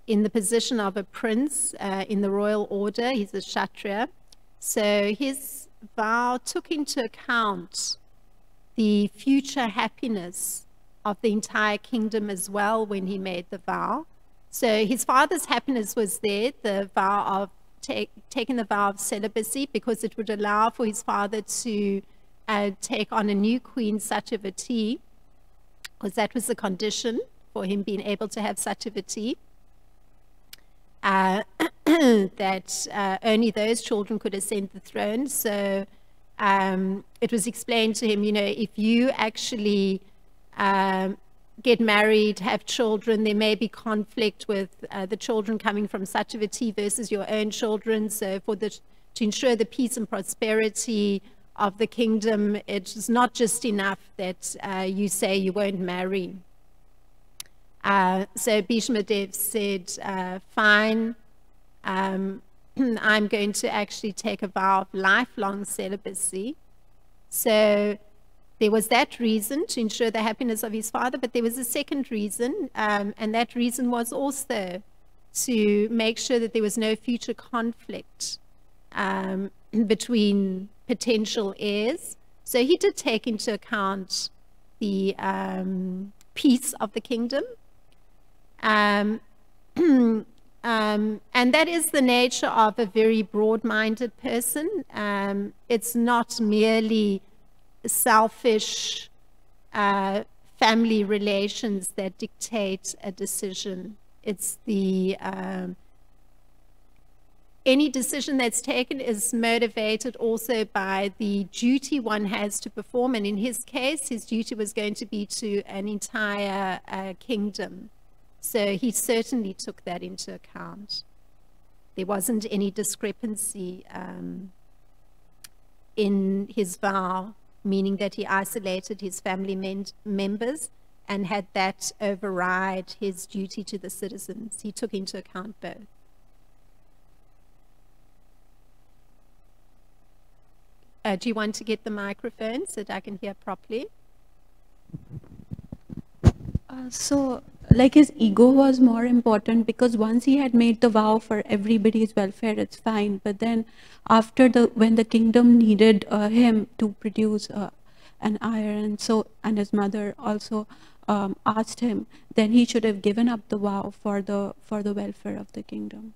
in the position of a prince in the royal order. He's a Kshatriya. So his vow took into account the future happiness of the entire kingdom as well when he made the vow. So his father's happiness was there, the vow of taking the vow of celibacy, because it would allow for his father to take on a new queen, Satyavati, because that was the condition for him being able to have Satyavati. That only those children could ascend the throne. So it was explained to him, you know, if you actually get married, have children, there may be conflict with the children coming from Satyavati versus your own children. So to ensure the peace and prosperity of the kingdom, it's not just enough that you say you won't marry. So Bhishma Dev said, fine, I'm going to actually take a vow of lifelong celibacy. So there was that reason to ensure the happiness of his father, but there was a second reason, and that reason was also to make sure that there was no future conflict between potential heirs. So he did take into account the peace of the kingdom. And that is the nature of a very broad-minded person. It's not merely selfish family relations that dictate a decision. It's the any decision that's taken is motivated also by the duty one has to perform, and in his case, his duty was going to be to an entire kingdom. So he certainly took that into account. There wasn't any discrepancy in his vow, meaning that he isolated his family members and had that override his duty to the citizens. He took into account both. Do you want to get the microphone so that I can hear properly? So, like, his ego was more important, because once he had made the vow for everybody's welfare, it's fine. But then, after when the kingdom needed him to produce an iron, and his mother also asked him, then he should have given up the vow for the welfare of the kingdom.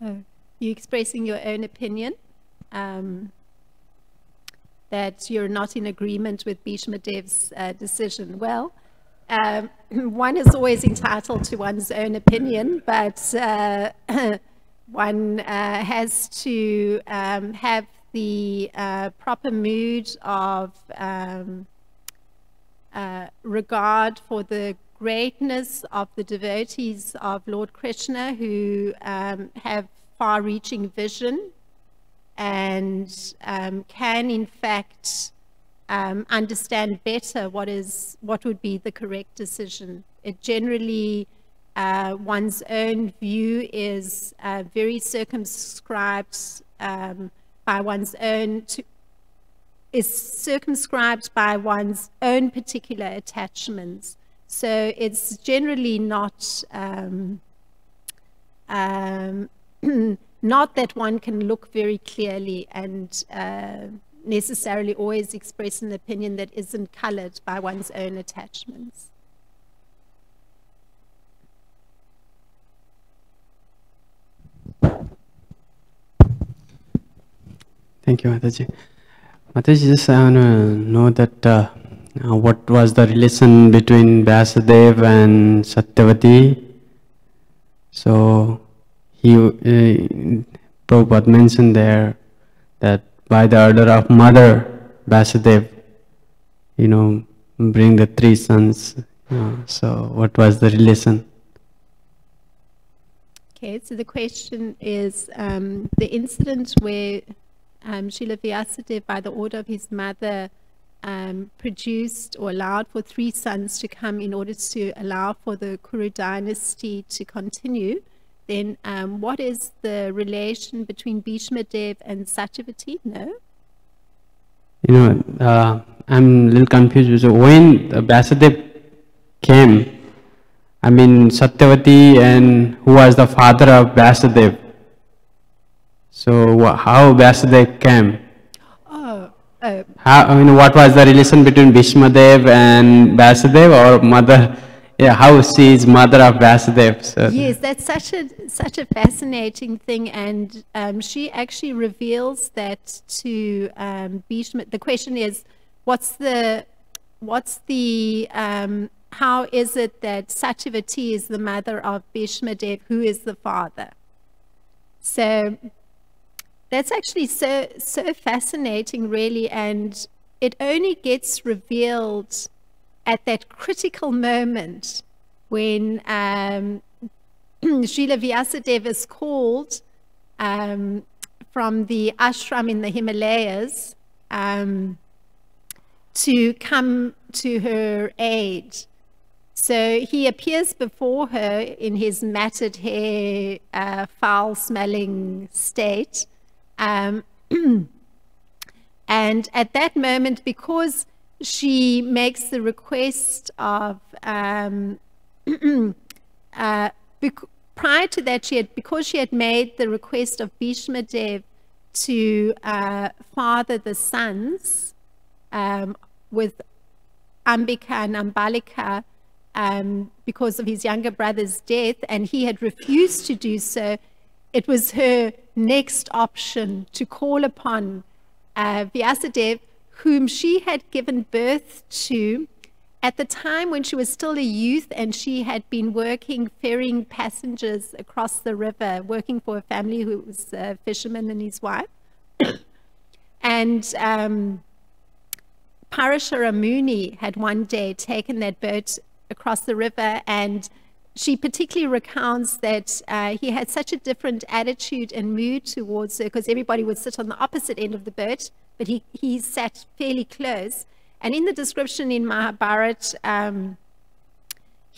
You expressing your own opinion? That you're not in agreement with Bhishma Dev's decision. Well, one is always entitled to one's own opinion, but one has to have the proper mood of regard for the greatness of the devotees of Lord Krishna, who have far-reaching vision and can in fact understand better what would be the correct decision. It generally, one's own view is very circumscribed by one's own, particular attachments. So it's generally not not that one can look very clearly and necessarily always express an opinion that isn't colored by one's own attachments. Thank you, Mataji. Mataji, just I want to know that what was the relation between Vyasadeva and Satyavati? So, Prabhupada mentioned there that by the order of mother, Vyasadeva, bring the three sons. So what was the relation? Okay, so the question is the incident where Srila Vyasadeva, by the order of his mother, produced or allowed for three sons to come in order to allow for the Kuru dynasty to continue. Then what is the relation between Bhishma Dev and Satyavati? No? I'm a little confused. When Vyasadeva came, I mean Satyavati, and who was the father of Vyasadeva? So how Vyasadeva came? What was the relation between Bhishma Dev and Vyasadeva, or mother? Yeah, how she is mother of Vyasadeva. So. Yes, that's such a fascinating thing, and she actually reveals that to Bhishma. The question is, how is it that Satyavati is the mother of Bhishma Dev, who is the father? So that's actually so fascinating, really, and it only gets revealed at that critical moment when Srila Vyasadeva is called from the ashram in the Himalayas to come to her aid. So he appears before her in his matted hair, foul-smelling state. And at that moment, because she makes the request of, prior to that, because she had made the request of Bhishma Dev to father the sons with Ambika and Ambalika because of his younger brother's death, and he had refused to do so, it was her next option to call upon Vyasadeva, whom she had given birth to at the time when she was still a youth, and she had been working, ferrying passengers across the river, working for a family who was a fisherman and his wife. And Parashara Muni had one day taken that boat across the river, and she particularly recounts that he had such a different attitude and mood towards her, because everybody would sit on the opposite end of the boat, but he sat fairly close. And in the description in Mahabharata,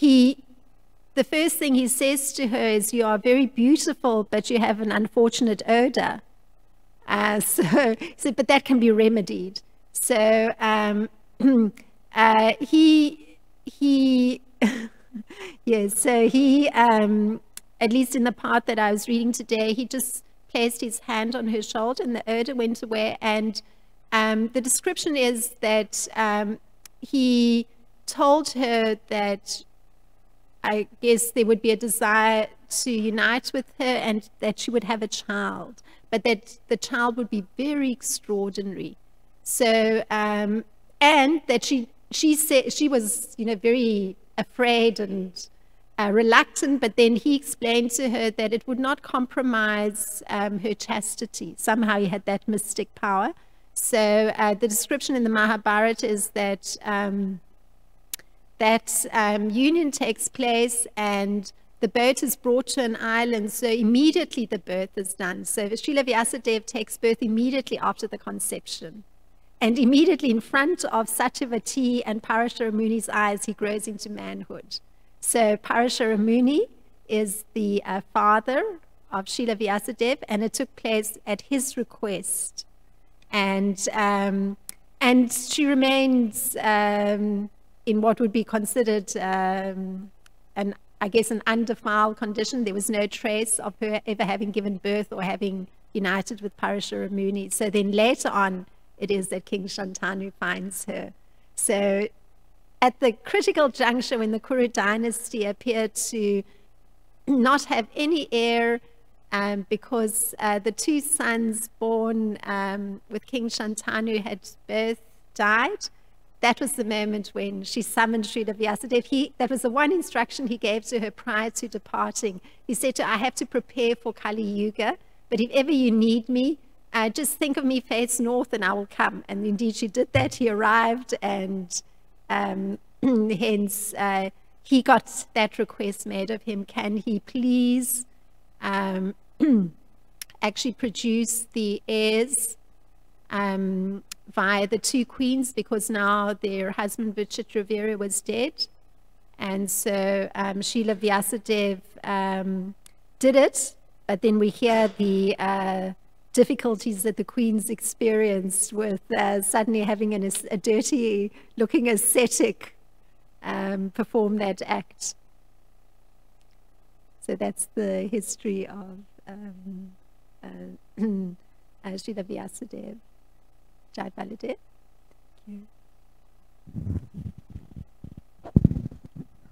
the first thing he says to her is, "You are very beautiful, but you have an unfortunate odor." So he said, but that can be remedied. So yes, so he, at least in the part that I was reading today, he just placed his hand on her shoulder and the odor went away. And the description is that he told her that, I guess, there would be a desire to unite with her and that she would have a child, but that the child would be very extraordinary. So, and that she said she was, very afraid and reluctant, but then he explained to her that it would not compromise her chastity. Somehow he had that mystic power. So the description in the Mahabharata is that union takes place and the boat is brought to an island, so immediately the birth is done. So Srila Vyasadeva takes birth immediately after the conception. And immediately in front of Satyavati and Parashara Muni's eyes, he grows into manhood. So Parashara Muni is the father of Srila Vyasadeva, and it took place at his request. And she remains in what would be considered I guess an undefiled condition. There was no trace of her ever having given birth or having united with Parashara Muni. So then later on, it is that King Shantanu finds her. So at the critical juncture when the Kuru dynasty appeared to not have any heir, because the two sons born with King Shantanu had both died, that was the moment when she summoned Srila Vyasadeva. That was the one instruction he gave to her prior to departing. He said to her, "I have to prepare for Kali Yuga, but if ever you need me, just think of me face north and I will come." And indeed she did that. He arrived, and hence he got that request made of him. Can he please actually produce the heirs via the two queens, because now their husband Vichitravira was dead. And so Srila Vyasadeva did it, but then we hear the difficulties that the queens experienced with suddenly having a dirty looking ascetic perform that act. So that's the history of Srila Vyasadeva. Jai Baladev. Thank you.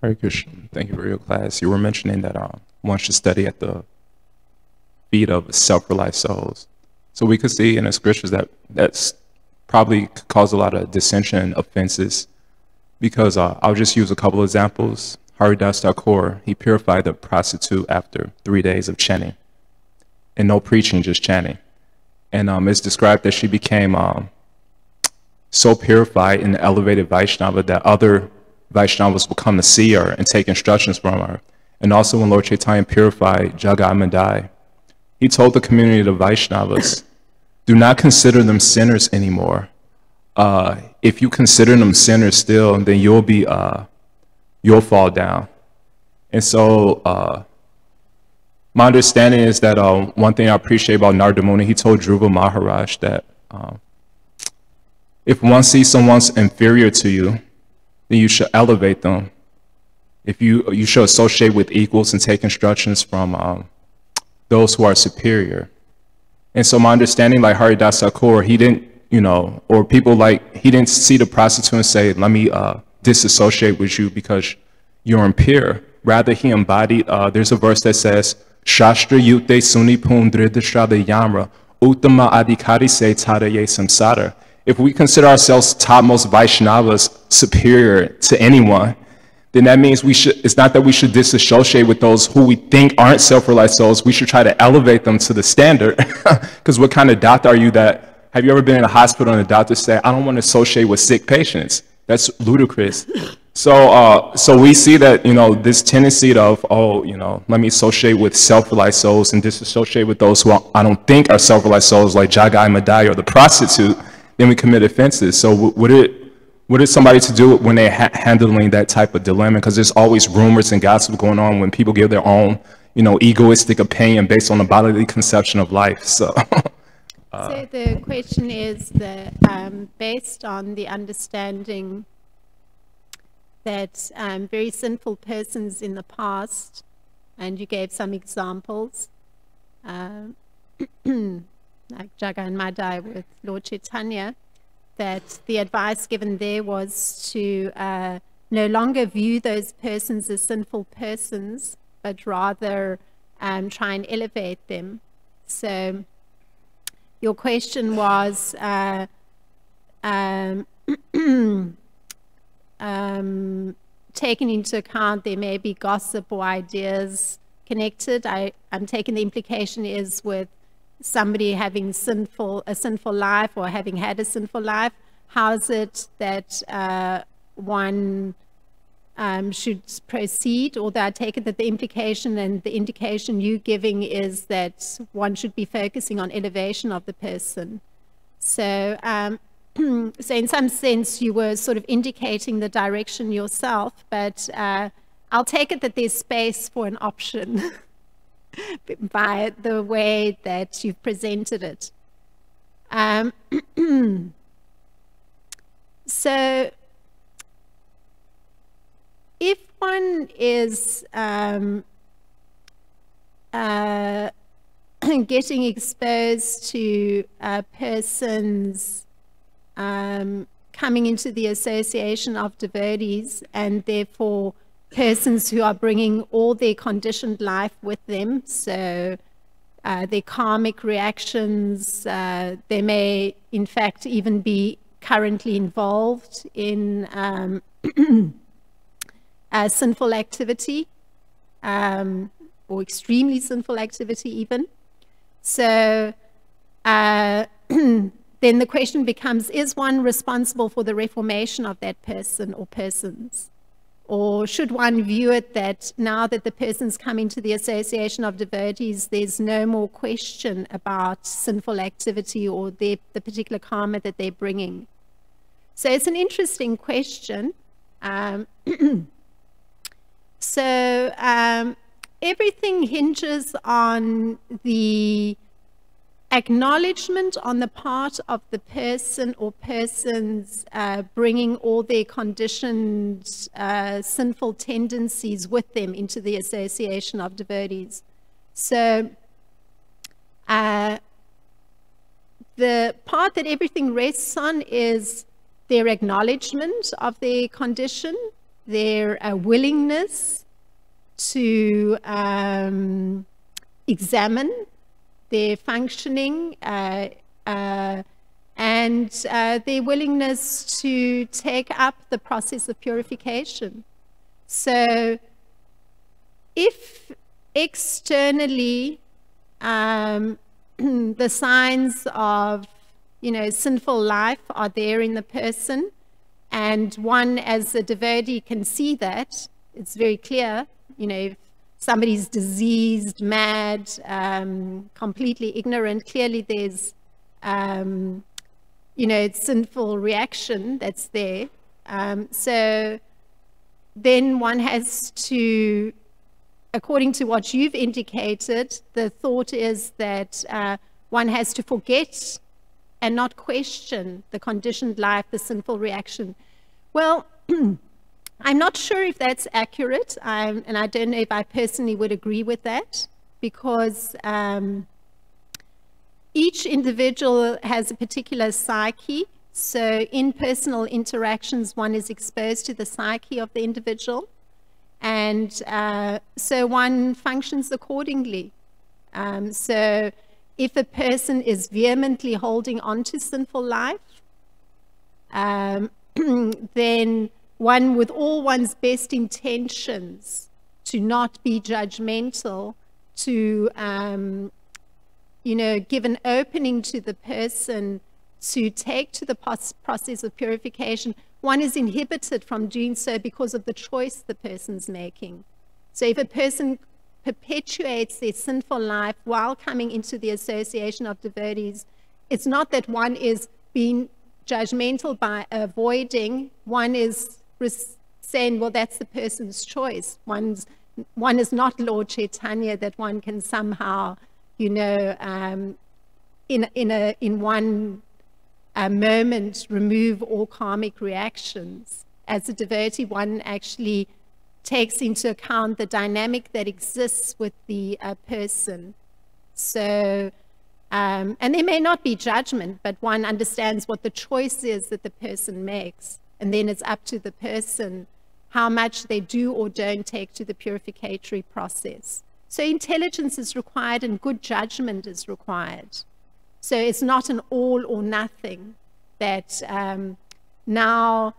Hare Krishna. Thank you for your class. You were mentioning that one should study at the feet of self-realized souls. So we could see in the scriptures that that's probably cause a lot of dissension and offenses, because I'll just use a couple of examples. Haridas Thakur, he purified the prostitute after 3 days of chanting. And no preaching, just chanting. And it's described that she became so purified in the elevated Vaishnava that other Vaishnavas will come to see her and take instructions from her. And also when Lord Chaitanya purified Jagadamidai, he told the community of the Vaishnavas, do not consider them sinners anymore. If you consider them sinners still, then you'll fall down. And so my understanding is that one thing I appreciate about Narada Muni, he told Dhruva Maharaj that if one sees someone's inferior to you, then you should elevate them. If you should associate with equals and take instructions from those who are superior. And so my understanding, like Haridas Thakur, he didn't, or people like, he didn't see the prostitute and say, let me disassociate with you because you're impure. Rather, he embodied, there's a verse that says, Shastra yute suni pundridashada yamra, uttama adhikari se taraye samsara. If we consider ourselves topmost Vaishnavas superior to anyone, then that means it's not that we should disassociate with those who we think aren't self-realized souls. We should try to elevate them to the standard. Because what kind of doctor are you that, have you ever been in a hospital and the doctor said, I don't want to associate with sick patients? That's ludicrous. So we see that, this tendency of, let me associate with self-realized souls and disassociate with those who I don't think are self-realized souls, like Jagai Madai or the prostitute. then we commit offenses. So what is somebody to do when they're handling that type of dilemma? Because there's always rumors and gossip going on when people give their own, egoistic opinion based on the bodily conception of life. So, so the question is that based on the understanding that very sinful persons in the past, and you gave some examples, like Jaga and Madai with Lord Chaitanya, that the advice given there was to no longer view those persons as sinful persons, but rather try and elevate them. So your question was taking into account there may be gossip or ideas connected. I'm taking the implication is with somebody having a sinful life or having had a sinful life, how is it that one should proceed? Although I take it that the implication and the indication you're giving is that one should be focusing on elevation of the person. So, so in some sense you were sort of indicating the direction yourself, but I'll take it that there's space for an option by the way that you've presented it. So if one is getting exposed to persons coming into the association of devotees, and therefore persons who are bringing all their conditioned life with them, so their karmic reactions, they may in fact even be currently involved in sinful activity, or extremely sinful activity even. So then the question becomes, is one responsible for the reformation of that person or persons? Or should one view it that now that the person's come into the association of devotees, there's no more question about sinful activity or the particular karma that they're bringing? So it's an interesting question. So everything hinges on the acknowledgement on the part of the person or persons bringing all their conditioned sinful tendencies with them into the association of devotees. So the part that everything rests on is their acknowledgement of their condition, their willingness to examine their functioning, and their willingness to take up the process of purification. So if externally the signs of sinful life are there in the person, and one as a devotee can see that, it's very clear, if somebody's diseased, mad, completely ignorant, clearly there's, sinful reaction that's there. So then one has to, according to what you've indicated, the thought is that one has to forget and not question the conditioned life, the sinful reaction. Well, I'm not sure if that's accurate, and I don't know if I personally would agree with that, because each individual has a particular psyche. So in personal interactions, one is exposed to the psyche of the individual, and so one functions accordingly. So if a person is vehemently holding on to sinful life, then one, with all one's best intentions to not be judgmental, to give an opening to the person to take to the process of purification, one is inhibited from doing so because of the choice the person's making. So if a person perpetuates their sinful life while coming into the association of devotees, it's not that one is being judgmental by avoiding, one is saying, well, that's the person's choice. One is not Lord Chaitanya that one can somehow, you know, in one moment remove all karmic reactions. As a devotee, one actually takes into account the dynamic that exists with the person. So, and there may not be judgment, but one understands what the choice is that the person makes. And then it's up to the person how much they do or don't take to the purificatory process. So intelligence is required and good judgment is required. So it's not an all or nothing that now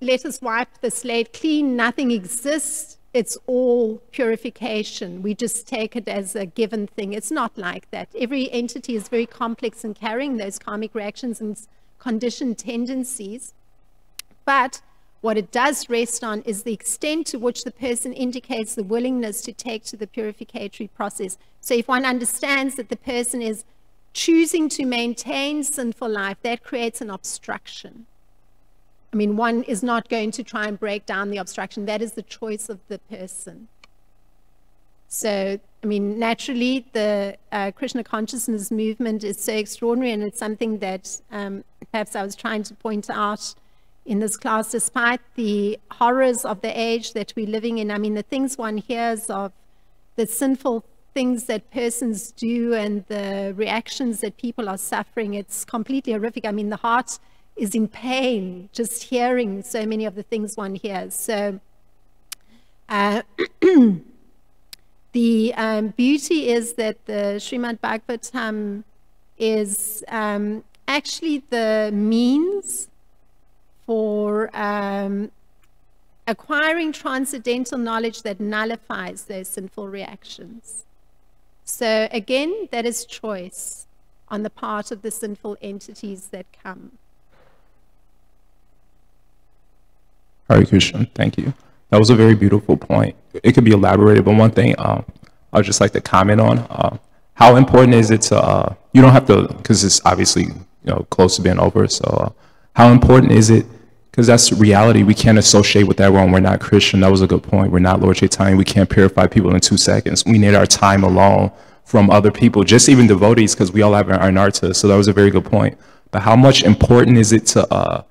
let us wipe the slate clean, nothing exists, it's all purification. We just take it as a given thing. It's not like that. Every entity is very complex in carrying those karmic reactions and conditioned tendencies. But what it does rest on is the extent to which the person indicates the willingness to take to the purificatory process. So if one understands that the person is choosing to maintain sinful life, that creates an obstruction. I mean, one is not going to try and break down the obstruction. That is the choice of the person. So, I mean, naturally, the Krishna consciousness movement is so extraordinary, and it's something that perhaps I was trying to point out in this class, despite the horrors of the age that we're living in. I mean, the things one hears of the sinful things that persons do and the reactions that people are suffering, it's completely horrific. I mean, the heart is in pain just hearing so many of the things one hears. So the beauty is that the Srimad Bhagavatam is actually the means for acquiring transcendental knowledge that nullifies those sinful reactions. So again, that is choice on the part of the sinful entities that come. Hare Krishna, thank you. That was a very beautiful point. It could be elaborated, but one thing I would just like to comment on, how important is it to, you don't have to, because it's obviously, you know, close to being over, so how important is it, because that's reality, we can't associate with that when we're not Christian. That was a good point. We're not Lord Chaitanya. We can't purify people in 2 seconds. We need our time alone from other people, just even devotees, because we all have our anarthas, so that was a very good point. But how much important is it to,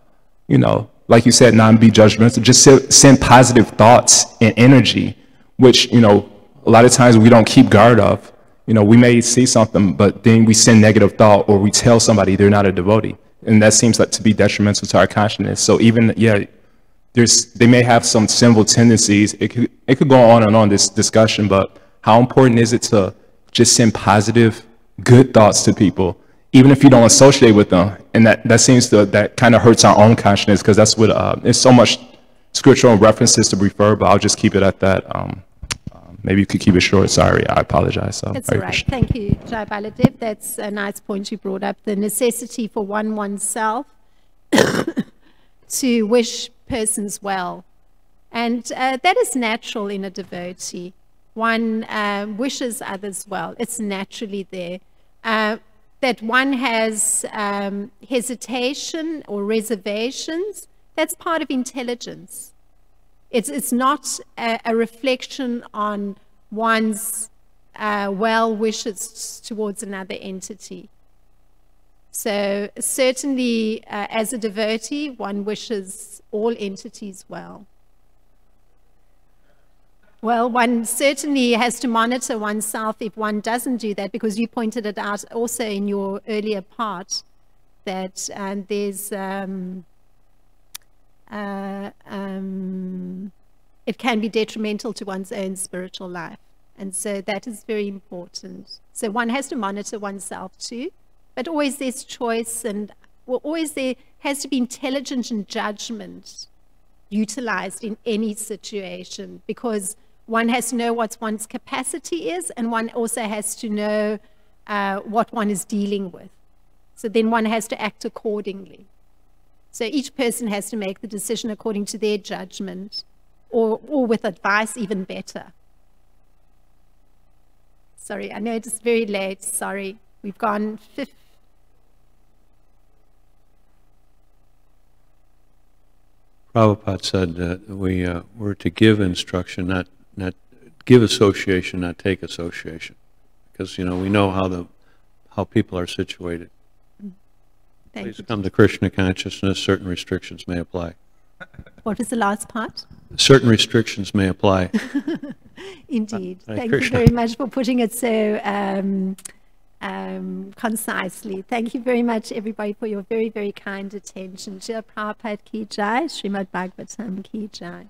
you know, like you said, not be judgmental, just send positive thoughts and energy, which, you know, a lot of times we don't keep guard of. You know, we may see something, but then we send negative thought, or we tell somebody they're not a devotee. And that seems like to be detrimental to our consciousness. So even, yeah, they may have some sinful tendencies. It could go on and on, this discussion, but how important is it to just send positive, good thoughts to people, even if you don't associate with them? And that kind of hurts our own consciousness, because that's what, there's so much scriptural references to refer, but I'll just keep it at that. Maybe you could keep it short. Sorry, I apologize. So, that's all right. Thank you, Jai Baladev. That's a nice point you brought up, the necessity for oneself to wish persons well. And that is natural in a devotee. One wishes others well. It's naturally there. That one has hesitation or reservations, that's part of intelligence. It's not a reflection on one's well wishes towards another entity. So certainly as a devotee, one wishes all entities well. Well, one certainly has to monitor oneself if one doesn't do that, because you pointed it out also in your earlier part, that there's it can be detrimental to one's own spiritual life. And so that is very important. So one has to monitor oneself too, but always there's choice, and always there has to be intelligence and judgment utilized in any situation, because one has to know what one's capacity is, and one also has to know what one is dealing with. So then one has to act accordingly. So each person has to make the decision according to their judgment, or with advice, even better. Sorry, I know it's very late. Sorry, we've gone Prabhupada said that we're to give instruction, not give association, not take association, because we know how people are situated. Thank Please you. come to Krishna consciousness. Certain restrictions may apply. What was the last part? Certain restrictions may apply. Indeed. Hare Thank Krishna. you very much for putting it so concisely. Thank you very much, everybody, for your very, very kind attention. Srila Prabhupada ki jai, Srimad Bhagavatam ki jai.